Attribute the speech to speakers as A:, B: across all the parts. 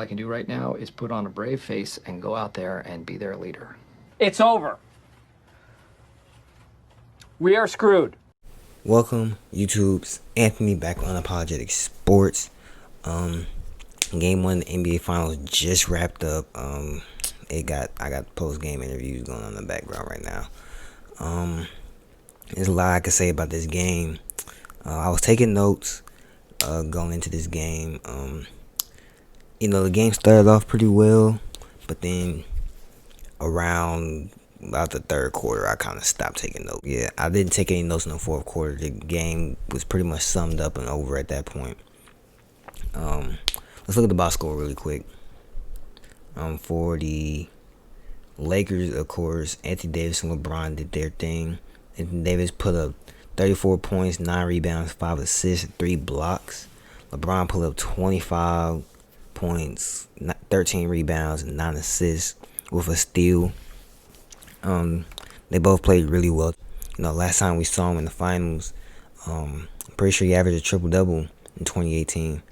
A: I can do right now is put on a brave face and go out there and be their leader.
B: It's over. We are screwed.
C: Welcome, YouTube's Anthony back on Unapologetic Sports. Game 1 of the NBA Finals just wrapped up. I got post-game interviews going on in the background right now. There's a lot I could say about this game. I was taking notes going into this game. The game started off pretty well, but then around about the third quarter, I kind of stopped taking notes. Yeah, I didn't take any notes in the fourth quarter. The game was pretty much summed up and over at that point. Let's look at the box score really quick. For the Lakers, of course, Anthony Davis and LeBron did their thing. Anthony Davis put up 34 points, 9 rebounds, 5 assists, 3 blocks. LeBron put up 25 points, 13 rebounds, and 9 assists with a steal. They both played really well. Last time we saw him in the finals, I'm pretty sure he averaged a triple-double in 2018.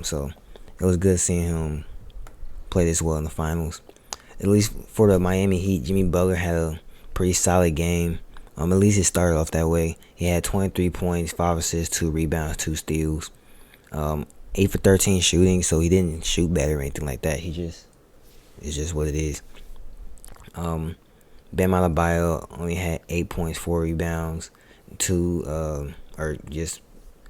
C: So it was good seeing him play this well in the finals. At least for the Miami Heat, Jimmy Butler had a pretty solid game. At least it started off that way. He had 23 points, 5 assists, 2 rebounds, 2 steals. 8 for 13 shooting, so he didn't shoot better or anything like that. It's just what it is. Bam Adebayo only had 8 points, 4 rebounds, just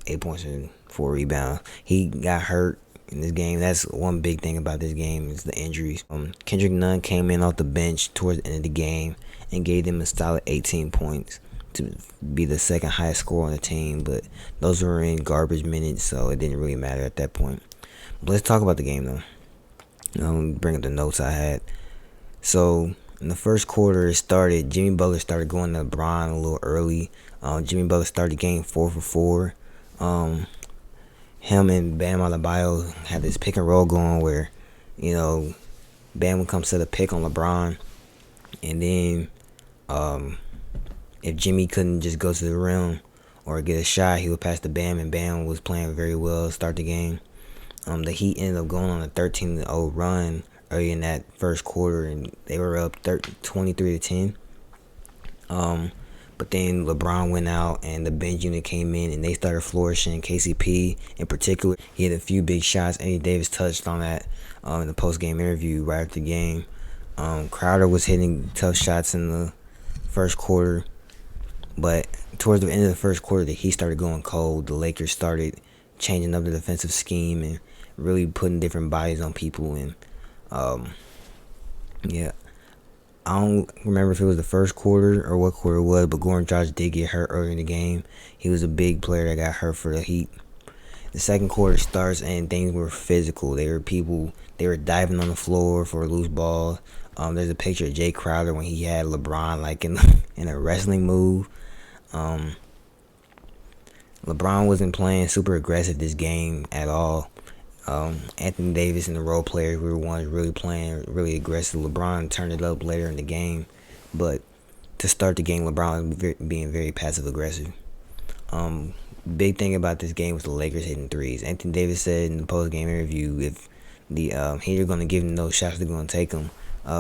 C: 8 points and 4 rebounds. He got hurt in this game. That's one big thing about this game is the injuries. Kendrick Nunn came in off the bench towards the end of the game and gave them a solid 18 points to be the second highest scorer on the team, but those were in garbage minutes, so it didn't really matter at that point. But let's talk about the game though. Bring up the notes I had. So in the first quarter, it started. Jimmy Butler started going to LeBron a little early. Jimmy Butler started game 4 for 4. Him and Bam Adebayo had this pick and roll going where, Bam would come set a pick on LeBron, and then if Jimmy couldn't just go to the rim or get a shot, he would pass to Bam, and Bam was playing very well to start the game. The Heat ended up going on a 13-0 run early in that first quarter, and they were up 23-10. But then LeBron went out, and the bench unit came in, and they started flourishing. KCP, in particular, he had a few big shots. Anthony Davis touched on that in the post-game interview right after the game. Crowder was hitting tough shots in the first quarter, but towards the end of the first quarter, the Heat started going cold. The Lakers started changing up the defensive scheme and really putting different bodies on people. And I don't remember if it was the first quarter or what quarter it was, but Goran Dragic did get hurt early in the game. He was a big player that got hurt for the Heat. The second quarter starts and things were physical. They were diving on the floor for a loose ball. There's a picture of Jay Crowder when he had LeBron like in a wrestling move. LeBron wasn't playing super aggressive this game at all. Anthony Davis and the role players were the ones really playing really aggressive. LeBron turned it up later in the game, but to start the game, LeBron was being very passive aggressive. Big thing about this game was the Lakers hitting threes. Anthony Davis said in the post game interview, if the Heat are going to give them those shots, they're going to take them.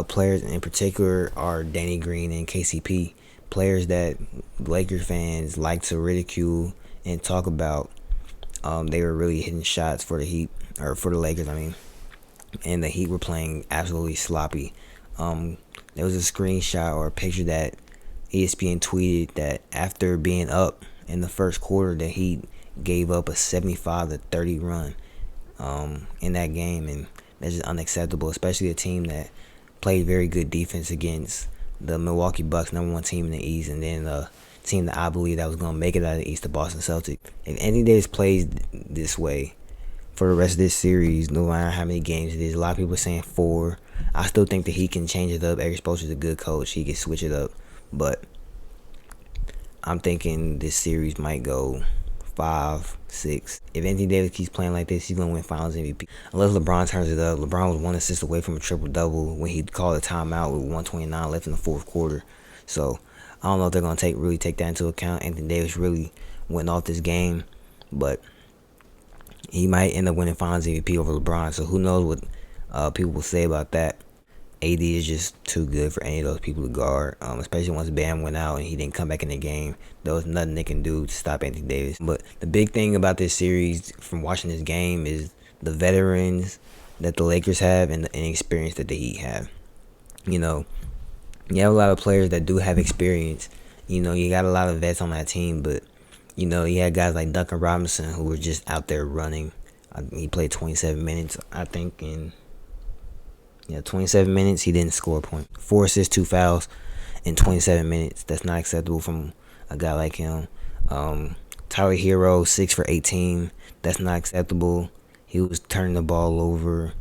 C: Players in particular are Danny Green and KCP, players that Lakers fans like to ridicule and talk about. They were really hitting shots for the Heat, or for the Lakers, and the Heat were playing absolutely sloppy. There was a screenshot or a picture that ESPN tweeted that after being up in the first quarter, the Heat gave up a 75-30 run in that game, and that's just unacceptable, especially a team that played very good defense against the Milwaukee Bucks, #1 team in the East, and then the team that I believe that was going to make it out of the East, the Boston Celtics. If Anthony Davis plays this way for the rest of this series, no matter how many games it is, a lot of people are saying 4. I still think that he can change it up. Eric Spoelstra's a good coach. He can switch it up. But I'm thinking this series might go 5, 6. If Anthony Davis keeps playing like this, he's going to win Finals MVP. Unless LeBron turns it up. LeBron was 1 assist away from a triple-double when he called a timeout with 1:29 left in the fourth quarter. So I don't know if they're going to really take that into account. Anthony Davis really went off this game. But He might end up winning Finals MVP over LeBron. So who knows what people will say about that. AD is just too good for any of those people to guard, especially once Bam went out and he didn't come back in the game. There was nothing they can do to stop Anthony Davis. But the big thing about this series from watching this game is the veterans that the Lakers have and the experience that the Heat have. You know, you have a lot of players that do have experience. You know, you got a lot of vets on that team, but, you know, you had guys like Duncan Robinson who were just out there running. He played 27 minutes, I think, in 27 minutes. He didn't score a point. 4 assists, 2 fouls in 27 minutes. That's not acceptable from a guy like him. Tyler Hero, 6 for 18. That's not acceptable. He was turning the ball over,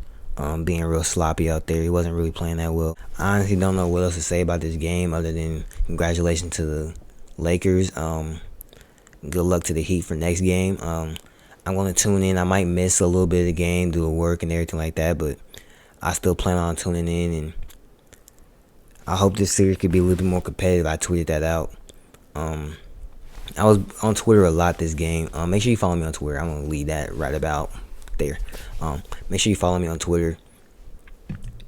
C: being real sloppy out there. He wasn't really playing that well. I honestly don't know what else to say about this game other than congratulations to the Lakers. Good luck to the Heat for next game. I'm going to tune in. I might miss a little bit of the game due to work and everything like that, but I still plan on tuning in, and I hope this series could be a little bit more competitive. I tweeted that out. I was on Twitter a lot this game. Make sure you follow me on Twitter. I'm going to leave that right about there. Make sure you follow me on Twitter.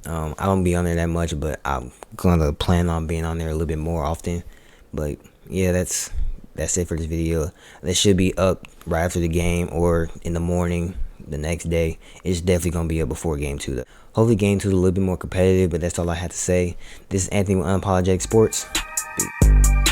C: I don't be on there that much, but I'm going to plan on being on there a little bit more often. But yeah, that's it for this video. This should be up right after the game or in the morning the next day. It's definitely going to be up before game 2 though. Hopefully game 2 is a little bit more competitive, but that's all I have to say. This is Anthony with Unapologetic Sports. Peace.